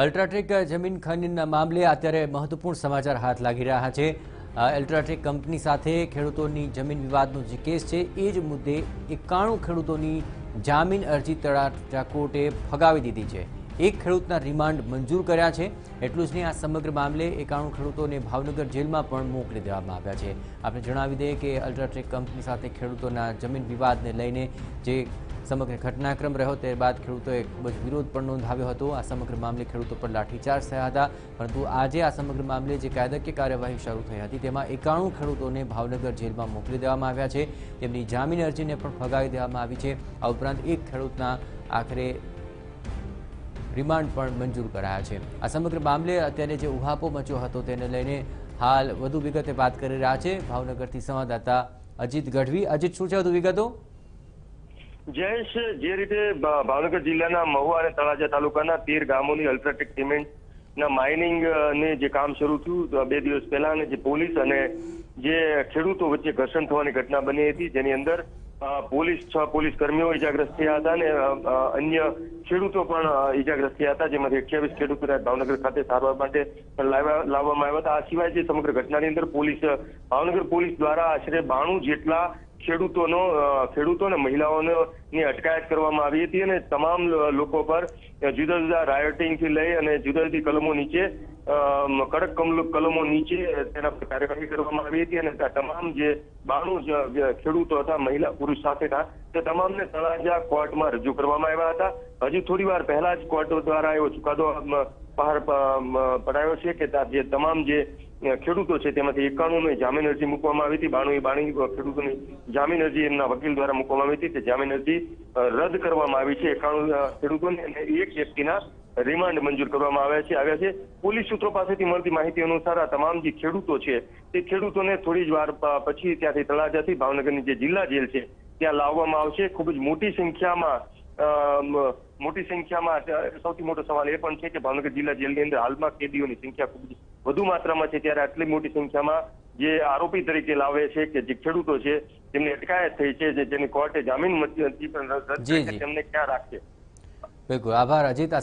અલ્ટ્રાટેક જમીન ખનનના મામલે અત્યારે મહત્વપૂર્ણ સમાચાર હાથ લાગી રહ્યા છે। અલ્ટ્રાટેક કંપની સાથે ખેડૂતોની જમીન વિવાદનો જે કેસ છે એ જ મુદ્દે 91 ખેડૂતોની જામીન અરજી તળાજા કોર્ટે ફગાવી દીધી છે। એક ખેડૂતના રિમાન્ડ મંજૂર કર્યા છે। એટલું જ નહીં, આ સમગ્ર મામલે 91 ખેડૂતોને ભાવનગર જેલમાં પણ મોકલી દેવામાં આવ્યા છે। આપણે જણાવી દઈએ કે અલ્ટ્રાટેક કંપની સાથે ખેડૂતોના જમીન વિવાદને લઈને જે સમગ્ર ઘટનાક્રમ રહ્યો તે બાદ ખેડૂતોએ ખૂબ જ વિરોધ પણ નોંધાવ્યો હતો। આ સમગ્ર મામલે ખેડૂતો પર લાઠીચાર્જ થયા હતા, પરંતુ આજે આ સમગ્ર મામલે જે કાયદાકીય કાર્યવાહી શરૂ થઈ હતી તેમાં 91 ખેડૂતોને ભાવનગર જેલમાં મોકલી દેવામાં આવ્યા છે। તેમની જામીન અરજીને પણ ફગાવી દેવામાં આવી છે। આ ઉપરાંત એક ખેડૂતના આખરે રિમાન્ડ પણ મંજૂર કરાયા છે। આ સમગ્ર મામલે અત્યારે જે ઉહાપો મચ્યો હતો તેને લઈને હાલ વધુ વિગતે વાત કરી રહ્યા છે ભાવનગરથી સંવાદદાતા અજીત ગઢવી। અજીત, શું છે વધુ વિગતો? જયેશ, જે રીતે ભાવનગર જિલ્લાના મહુવા અને તળાજા તાલુકાના 13 ગામોની અલ્ટ્રાટેક સિમેન્ટના માઇનિંગ ને જે કામ શરૂ થયું 2 દિવસ પહેલા, અને જે પોલીસ અને જે ખેડૂતો વચ્ચે ઘર્ષણ થવાની ઘટના બની હતી, જેની અંદર 6 પોલીસ કર્મીઓ ઇજાગ્રસ્ત થયા હતા અને અન્ય ખેડૂતો પણ ઇજાગ્રસ્ત થયા હતા, જેમાંથી 28 ખેડૂતોને ભાવનગર ખાતે સારવાર માટે લાવવામાં આવ્યા હતા। આ સિવાય જે સમગ્ર ઘટનાની અંદર ભાવનગર પોલીસ દ્વારા આશરે 92 જેટલા ખેડૂતો અને મહિલાઓની અટકાયત કરવામાં આવી હતી અને તમામ લોકો પર જુદા જુદા રાયોટિંગ થી લઈ અને જુદા જુદી કલમો નીચે કડક કલમો નીચે તેના પર કાર્યવાહી કરવામાં આવી હતી અને તમામ જે 92 ખેડૂતો હતા, મહિલા પુરુષ સાથેના, તે તમામને તળાજા કોર્ટમાં રજૂ કરવામાં આવ્યા હતા। હજુ થોડી વાર પહેલા જ કોર્ટ દ્વારા એવો ચુકાદો બહાર પડાયો છે કે જે તમામ જે ખેડૂતો છે તેમાંથી 91ની જામીન અરજી મૂકવામાં આવી હતી। 92 ખેડૂતોની જામીન અરજી એમના વકીલ દ્વારા મૂકવામાં આવી હતી, તે જામીન અરજી રદ કરવામાં આવી છે। 91 ખેડૂતોને અને એક વ્યક્તિના રિમાન્ડ મંજૂર કરવામાં આવ્યા છે। પોલીસ સૂત્રો પાસેથી મળતી માહિતી અનુસાર આ તમામ જે ખેડૂતો છે તે ખેડૂતોને થોડી જ વાર પછી ત્યાંથી તળાજાથી ભાવનગરની જે જિલ્લા જેલ છે ત્યાં લાવવામાં આવશે। ખૂબ જ મોટી સંખ્યામાં સૌથી મોટો સવાલ એ પણ છે કે ભાવનગર જિલ્લા જેલની અંદર હાલમાં કેદીઓની સંખ્યા ખૂબ જ વધુ માત્રામાં છે, ત્યારે આટલી મોટી સંખ્યામાં જે આરોપી તરીકે લાવે છે કે જે ખેડૂતો છે જેમની અટકાયત થઈ છે, જેની કોર્ટે જામીન મંજૂર પણ રદ કરી છે, તેમને ક્યાં રાખશે? બિલકુલ, આભાર અજીત।